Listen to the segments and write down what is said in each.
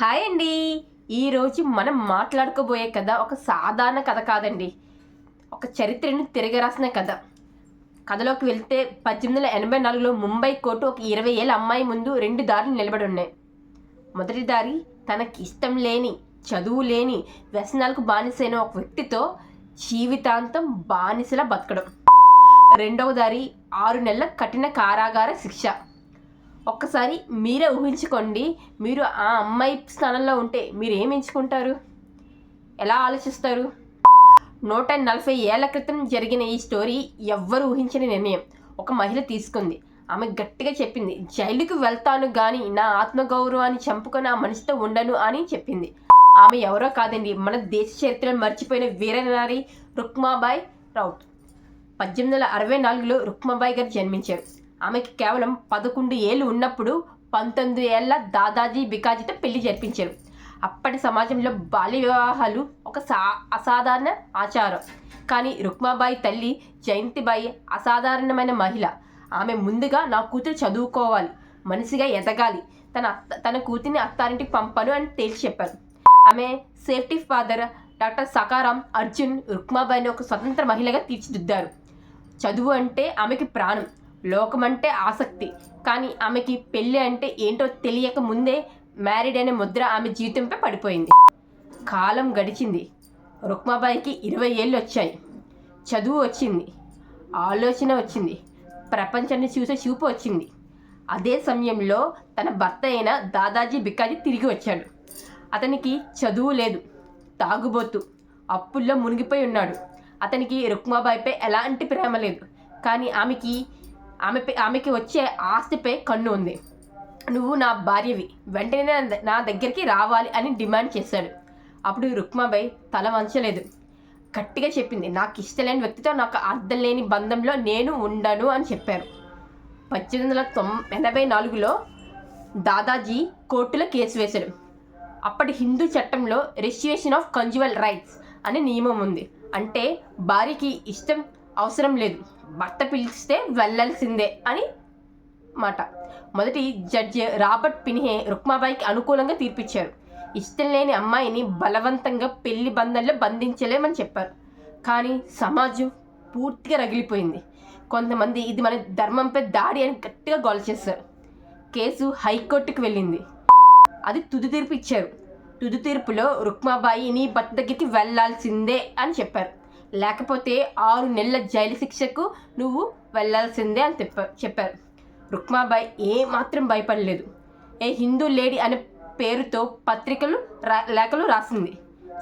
Hi అండి. ఈరోజు మనం మాట్లాడుకోబోయే కథ ఒక సాధారణ కథ కాదండి, ఒక చరిత్రను తిరగరాసిన కథ. కథలోకి వెళ్తే 1884లో ముంబై కోర్టు ఒక 20 ఏళ్ళ అమ్మాయి ముందు 2 దారులు నిలబడి ఉన్నాయి. మొదటి దారి తనకి ఇష్టం లేని, చదువు లేని, వ్యసనాలకు బానిసైన ఒక వ్యక్తితో జీవితాంతం బానిసలా బతకడం. రెండవ దారి 6 నెలల కఠిన కారాగార శిక్ష. ఒక్కసారి మీరే ఊహించుకోండి, మీరు ఆ అమ్మాయి స్థానంలో ఉంటే మీరు ఏమి ఎంచుకుంటారు, ఎలా ఆలోచిస్తారు? 140 ఏళ్ల క్రితం జరిగిన ఈ స్టోరీ ఎవ్వరు ఊహించని నిర్ణయం ఒక మహిళ తీసుకుంది. ఆమె గట్టిగా చెప్పింది, జైలుకు వెళ్తాను కానీ నా ఆత్మగౌరవాన్ని చంపుకొని ఆ మనిషితో ఉండను అని చెప్పింది. ఆమె ఎవరో కాదండి, మన దేశ చరిత్రను మర్చిపోయిన వీరనారి రుక్మాబాయి రౌట్. 1864లో రుక్మాబాయి గారు జన్మించారు. ఆమెకి కేవలం 11 ఏళ్ళు ఉన్నప్పుడు 19 ఏళ్ల దాదాజీ బికాజీతో పెళ్లి జరిపించారు. అప్పటి సమాజంలో బాల్య వివాహాలు ఒక అసాధారణ ఆచారం. కానీ రుక్మాబాయి తల్లి జయంతిబాయి అసాధారణమైన మహిళ. ఆమె ముందుగా నా కూతురు చదువుకోవాలి, మనిషిగా ఎదగాలి, తన కూతురిని అత్తారింటికి పంపను అని తేల్చి చెప్పారు. ఆమె సేఫ్టీ ఫాదర్ డాక్టర్ సకారాం అర్జున్ రుక్మాబాయిని ఒక స్వతంత్ర మహిళగా తీర్చిదిద్దారు. చదువు అంటే ఆమెకి ప్రాణం, లోకం అంటే ఆసక్తి. కానీ ఆమెకి పెళ్ళి అంటే ఏంటో తెలియక ముందే మ్యారీడ్ అనే ముద్ర ఆమె జీవితంపై పడిపోయింది. కాలం గడిచింది. రుక్మాబాయికి 20 ఏళ్ళు వచ్చాయి. చదువు వచ్చింది, ఆలోచన వచ్చింది, ప్రపంచాన్ని చూసే చూపు వచ్చింది. అదే సమయంలో తన భర్త అయిన దాదాజీ బికాజీ తిరిగి వచ్చాడు. అతనికి చదువు లేదు, తాగుబోతు, అప్పుల్లో మునిగిపోయి ఉన్నాడు. అతనికి రుక్మాబాయిపై ఎలాంటి ప్రేమ లేదు. కానీ ఆమెకి వచ్చే ఆస్తిపై కన్ను ఉంది. నువ్వు నా భార్యవి, వెంటనే నా దగ్గరికి రావాలి అని డిమాండ్ చేశాడు. అప్పుడు రుక్మాబాయి తల వంచలేదు, గట్టిగా చెప్పింది, నాకు ఇష్టం లేని వ్యక్తితో నాకు అర్థం లేని బంధంలో నేను ఉండను అని చెప్పారు. 1884లో దాదాజీ కోర్టులో కేసు వేశాడు. అప్పటి హిందూ చట్టంలో రిజిస్ట్రేషన్ ఆఫ్ కంజువల్ రైట్స్ అనే నియమం ఉంది. అంటే భార్యకి ఇష్టం అవసరం లేదు, భర్త పిలిస్తే వెళ్ళాల్సిందే అని మాట. మొదటి జడ్జి రాబర్ట్ పిన్హే రుక్మాబాయికి అనుకూలంగా తీర్పిచ్చారు. ఇష్టం లేని అమ్మాయిని బలవంతంగా పెళ్లి బంధంలో బంధించలేమని చెప్పారు. కానీ సమాజం పూర్తిగా రగిలిపోయింది. కొంతమంది ఇది మన ధర్మంపై దాడి అని గట్టిగా గోల చేశారు. కేసు హైకోర్టుకు వెళ్ళింది. అది తుది తీర్పు ఇచ్చారు. తుది తీర్పులో రుక్మాబాయి నీ భర్త దగ్గరికి వెళ్లాల్సిందే అని చెప్పారు. లేకపోతే 6 నెలల జైలు శిక్షకు నువ్వు వెళ్లాల్సిందే అని చెప్పారు. రుక్మాబాయి ఏమాత్రం భయపడలేదు. ఏ హిందూ లేడీ అనే పేరుతో లేఖలు రాసింది.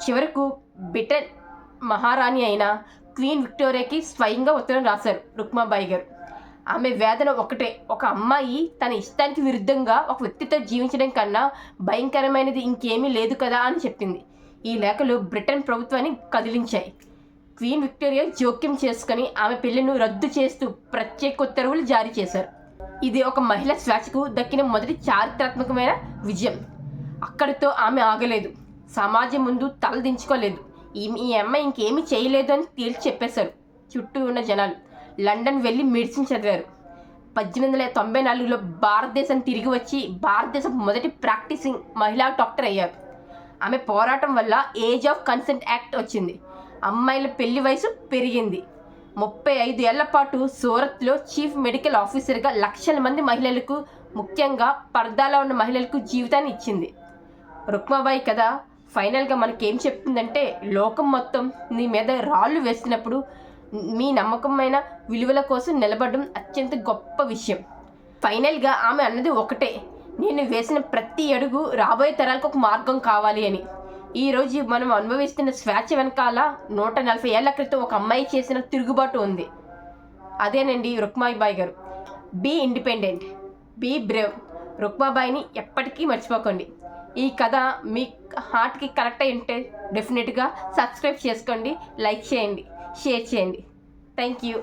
చివరకు బ్రిటన్ మహారాణి అయిన క్వీన్ విక్టోరియాకి స్వయంగా ఉత్తరం రాశారు రుక్మాబాయి గారు. ఆమె వేదన ఒకటే, ఒక అమ్మాయి తన ఇష్టానికి విరుద్ధంగా ఒక వ్యక్తితో జీవించడం కన్నా భయంకరమైనది ఇంకేమీ లేదు కదా అని చెప్పింది. ఈ లేఖలు బ్రిటన్ ప్రభుత్వాన్ని కదిలించాయి. క్వీన్ విక్టోరియా జోక్యం చేసుకుని ఆమె పెళ్లిను రద్దు చేస్తూ ప్రత్యేక ఉత్తర్వులు జారీ చేశారు. ఇది ఒక మహిళ స్వేచ్ఛకు దక్కిన మొదటి చారిత్రాత్మకమైన విజయం. అక్కడితో ఆమె ఆగలేదు. సమాజం ముందు తలదించుకోలేదు. ఈ అమ్మాయి ఇంకేమీ చేయలేదు అని తేల్చి చెప్పేశారు చుట్టూ ఉన్న జనాలు. లండన్ వెళ్ళి మెడిసిన్ చదివారు. 1894లో భారతదేశం తిరిగి వచ్చి భారతదేశం మొదటి ప్రాక్టీసింగ్ మహిళా డాక్టర్ అయ్యారు. ఆమె పోరాటం వల్ల ఏజ్ ఆఫ్ కన్సెంట్ యాక్ట్ వచ్చింది. అమ్మాయిల పెళ్లి వయసు పెరిగింది. 35 ఏళ్ల పాటు సూరత్లో చీఫ్ మెడికల్ ఆఫీసర్గా లక్షల మంది మహిళలకు, ముఖ్యంగా పర్దాలో ఉన్న మహిళలకు జీవితాన్ని ఇచ్చింది. రుక్మాబాయి కథ ఫైనల్గా మనకేం చెప్తుందంటే, లోకం మొత్తం నీ మీద రాళ్ళు వేసినప్పుడు మీ నమ్మకమైన విలువల కోసం నిలబడడం అత్యంత గొప్ప విషయం. ఫైనల్గా ఆమె అన్నది ఒకటే, నేను వేసిన ప్రతి అడుగు రాబోయే తరాలకు ఒక మార్గం కావాలి అని. ఈరోజు మనం అనుభవిస్తున్న స్వేచ్ఛ వెనకాల 140 ఏళ్ల క్రితం ఒక అమ్మాయి చేసిన తిరుగుబాటు ఉంది. అదేనండి రుక్మాబాయి గారు. Be independent, be brave. రుక్మాబాయిని ఎప్పటికీ మర్చిపోకండి. ఈ కథ మీ హార్ట్కి కనెక్ట్ అయి ఉంటే డెఫినెట్గా సబ్స్క్రైబ్ చేసుకోండి, లైక్ చేయండి, షేర్ చేయండి. Thank you.